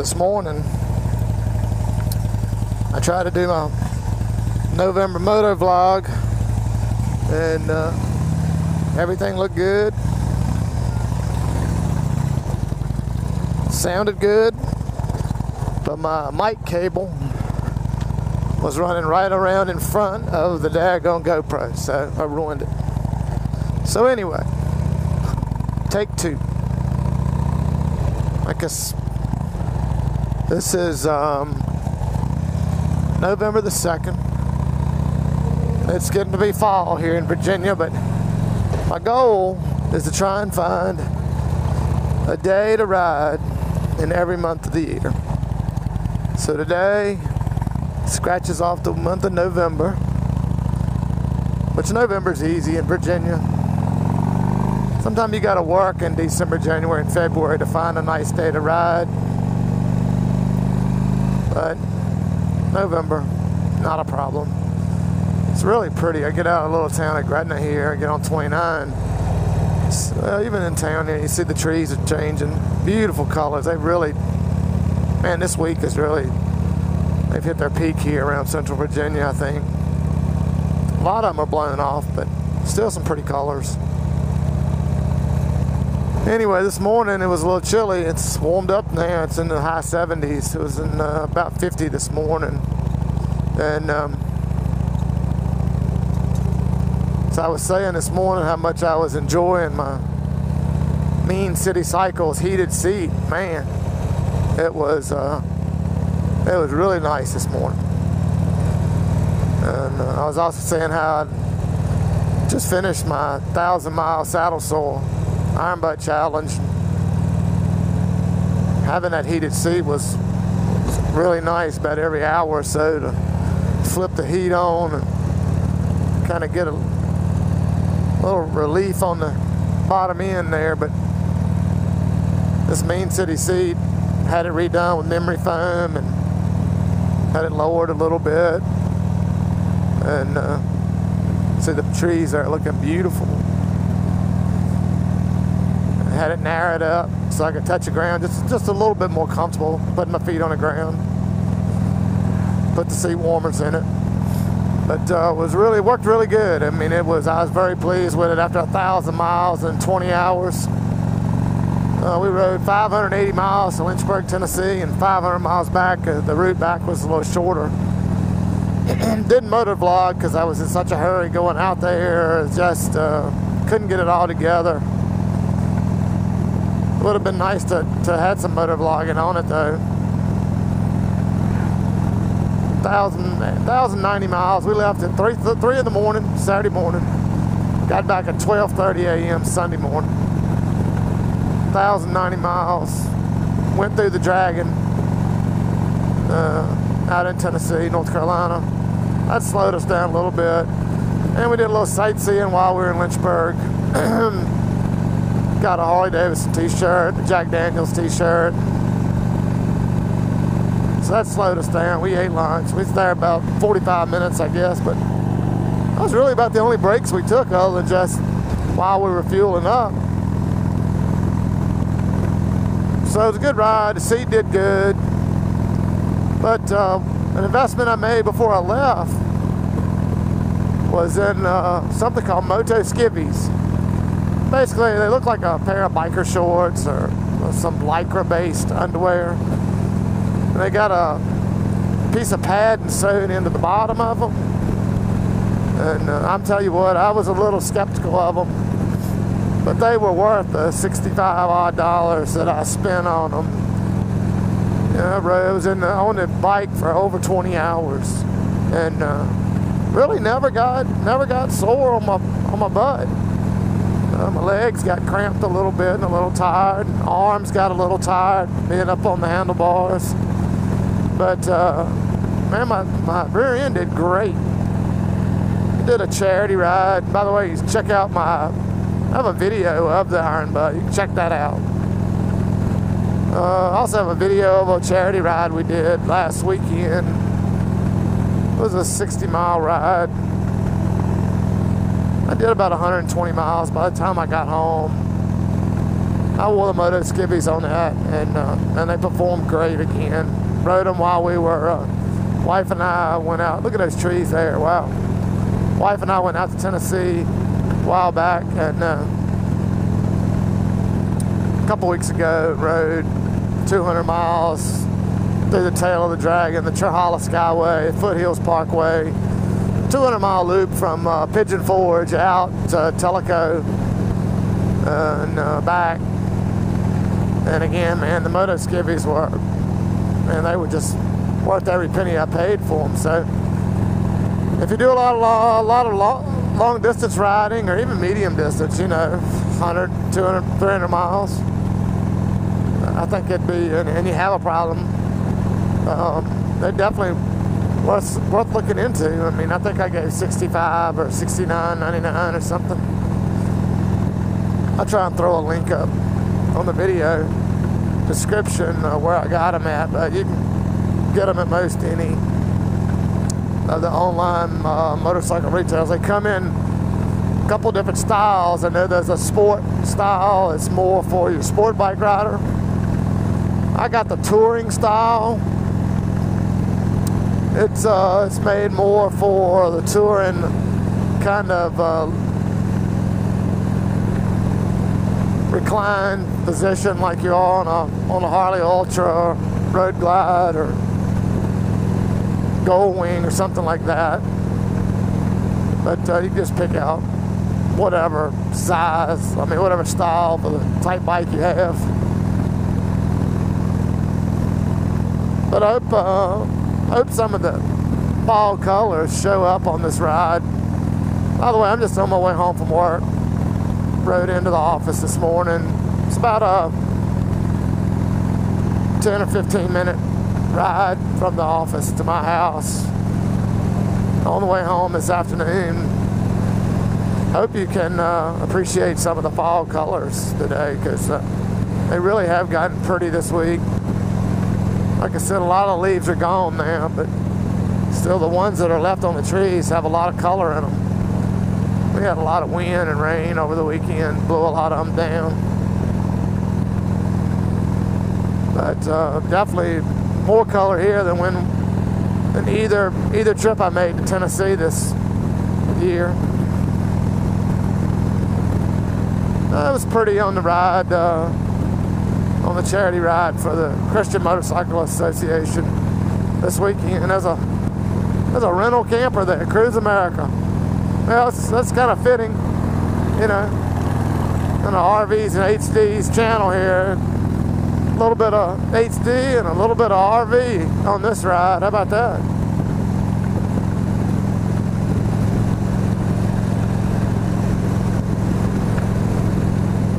this morning I tried to do my November MotoVlog, and everything looked good, sounded good, but my mic cable was running right around in front of the daggone GoPro, so I ruined it. So anyway, take two. I guess this is November the 2nd. It's getting to be fall here in Virginia, but my goal is to try and find a day to ride in every month of the year. So today scratches off the month of November, which November's easy in Virginia. Sometimes you gotta work in December, January, and February to find a nice day to ride. But November, not a problem. It's really pretty. I get out of a little town of Gretna here, I get on 29. Even in town here, you see the trees are changing. Beautiful colors. They really, man, this week is really, they've hit their peak here around Central Virginia, I think. A lot of them are blown off, but still some pretty colors. Anyway, this morning it was a little chilly. It's warmed up now. It's in the high 70s. It was in about 50 this morning. And so I was saying this morning how much I was enjoying my Mean City Cycles heated seat. Man, it was really nice this morning. And I was also saying how I just finished my 1,000-mile saddle sore Iron Butt challenge. Having that heated seat was really nice. About every hour or so to flip the heat on and kind of get a little relief on the bottom end there. But this Mean City seat, had it redone with memory foam and had it lowered a little bit, and see the trees there looking beautiful. Had it narrowed up so I could touch the ground just a little bit more comfortable, putting my feet on the ground. Put the seat warmers in it, but worked really good. I mean, I was very pleased with it. After 1,000 miles in 20 hours, we rode 580 miles to Lynchburg, Tennessee, and 500 miles back. The route back was a little shorter. Didn't MotoVlog because I was in such a hurry going out there. Just couldn't get it all together. It would have been nice to have some motovlogging on it though. 1,090 miles. We left at 3 in the morning, Saturday morning. Got back at 12:30 a.m. Sunday morning. 1,090 miles. Went through the Dragon out in Tennessee, North Carolina. That slowed us down a little bit. And we did a little sightseeing while we were in Lynchburg. Got a Harley Davidson t-shirt, a Jack Daniels t-shirt. So that slowed us down. We ate lunch. We was there about 45 minutes, I guess, but that was really about the only breaks we took other than just while we were fueling up. So it was a good ride. The seat did good. But an investment I made before I left was in something called Moto Skiveez. Basically, they look like a pair of biker shorts or some lycra-based underwear. And they got a piece of padding sewn into the bottom of them. And I'm telling you what, I was a little skeptical of them, but they were worth the $65 odd that I spent on them. You know, I was on the bike for over 20 hours, and really never got sore on my butt. My legs got cramped a little bit and a little tired. Arms got a little tired being up on the handlebars. But man, my rear end did great. I did a charity ride. By the way, you can check out I have a video of the Iron Butt. You can check that out. I also have a video of a charity ride we did last weekend. It was a 60-mile ride. I did about 120 miles by the time I got home. I wore the Moto Skiveez on that, and they performed great again. Rode them while we were, wife and I went out. Look at those trees there, wow. Wife and I went out to Tennessee a while back, and a couple weeks ago, rode 200 miles through the tail of the Dragon, the Trihala Skyway, Foothills Parkway, 200-mile loop from Pigeon Forge out to Tellico and back. And again, man, the Moto Skiveez were, man, they were just worth every penny I paid for them. So if you do a lot of long distance riding, or even medium distance, you know, 100, 200, 300 miles, I think it'd be, and you have a problem, they're definitely worth looking into. I mean, I think I gave $65 or $69.99 or something. I'll try and throw a link up on the video description where I got them at, but you can get them at most any of the online motorcycle retailers. They come in a couple different styles. I know there's a sport style. It's more for your sport bike rider. I got the touring style. It's made more for the touring kind of reclined position, like you're on a Harley Ultra, Road Glide, or Gold Wing, or something like that. But you can just pick out whatever size, I mean, whatever style for the type bike you have. But I hope some of the fall colors show up on this ride. By the way, I'm just on my way home from work. Rode into the office this morning. It's about a 10 or 15 minute ride from the office to my house. On the way home this afternoon. Hope you can appreciate some of the fall colors today, because they really have gotten pretty this week. Like I said, a lot of the leaves are gone now, but still the ones that are left on the trees have a lot of color in them. We had a lot of wind and rain over the weekend, blew a lot of them down. But definitely more color here than either trip I made to Tennessee this year. It was pretty on the ride, on the charity ride for the Christian Motorcycle Association this weekend. There's a rental camper there, Cruise America. Well, that's kind of fitting, you know, in the RVs and HD's channel here. A little bit of HD and a little bit of RV on this ride. How about that?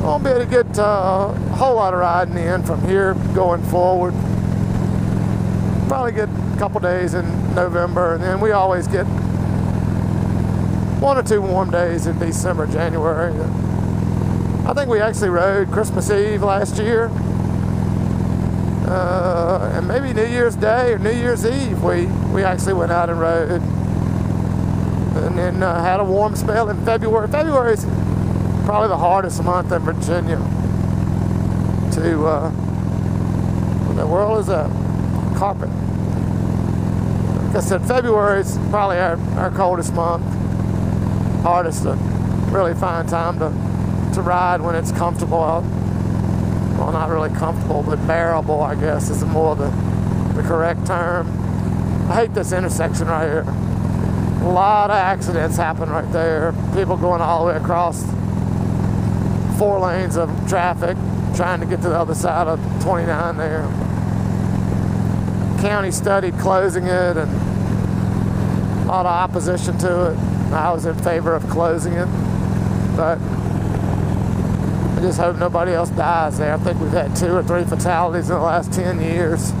Won't be able to get a whole lot of riding in from here going forward. Probably get a couple days in November, and then we always get 1 or 2 warm days in December, January. I think we actually rode Christmas Eve last year, and maybe New Year's Day or New Year's Eve we actually went out and rode, and then had a warm spell in February. February's probably the hardest month in Virginia to, what in the world is that? Carpet. Like I said, February is probably our coldest month. Hardest to really find time to ride when it's comfortable out. Well, not really comfortable, but bearable, I guess, is more the correct term. I hate this intersection right here. A lot of accidents happen right there. People going all the way across 4 lanes of traffic trying to get to the other side of 29 there. County studied closing it, and a lot of opposition to it. I was in favor of closing it, but I just hope nobody else dies there. I think we've had 2 or 3 fatalities in the last 10 years.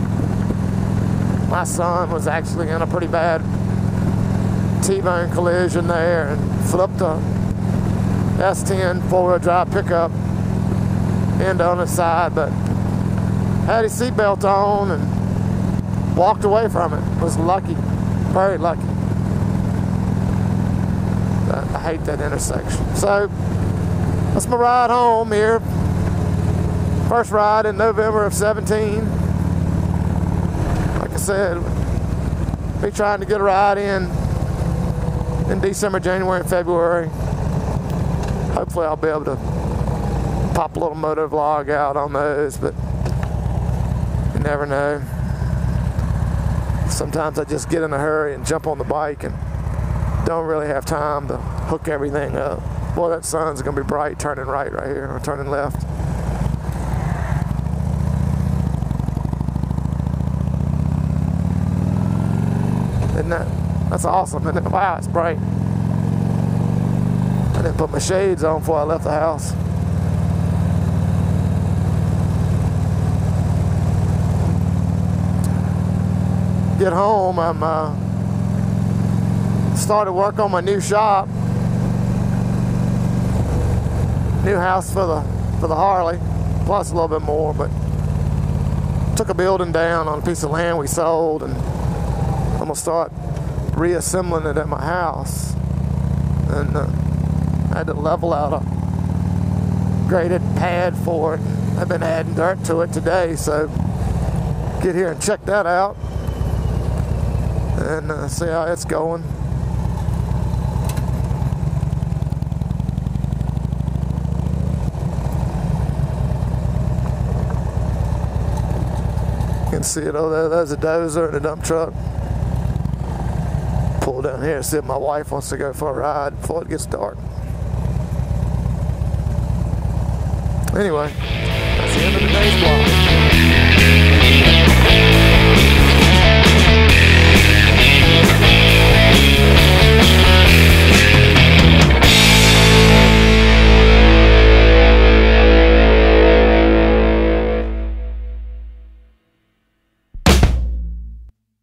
My son was actually in a pretty bad T-bone collision there and flipped a S10 4-wheel drive pickup end on his side, but had his seatbelt on and walked away from it. Was lucky, very lucky. I hate that intersection. So that's my ride home here. First ride in November of 17. Like I said, be trying to get a ride in December, January, and February. Hopefully I'll be able to pop a little moto vlog out on those, but you never know. Sometimes I just get in a hurry and jump on the bike and don't really have time to hook everything up. Boy, that sun's gonna be bright turning right here, or turning left. Isn't that's awesome, isn't it? Wow, it's bright. I didn't put my shades on before I left the house. Get home, I'm started work on my new shop, new house for the Harley, plus a little bit more. But took a building down on a piece of land we sold, and I'm gonna start reassembling it at my house. And I had to level out a graded pad for it. I've been adding dirt to it today, so get here and check that out and see how it's going. You can see it over there. There's a dozer and a dump truck. Pull down here and see if my wife wants to go for a ride before it gets dark. Anyway, that's the end of today's vlog.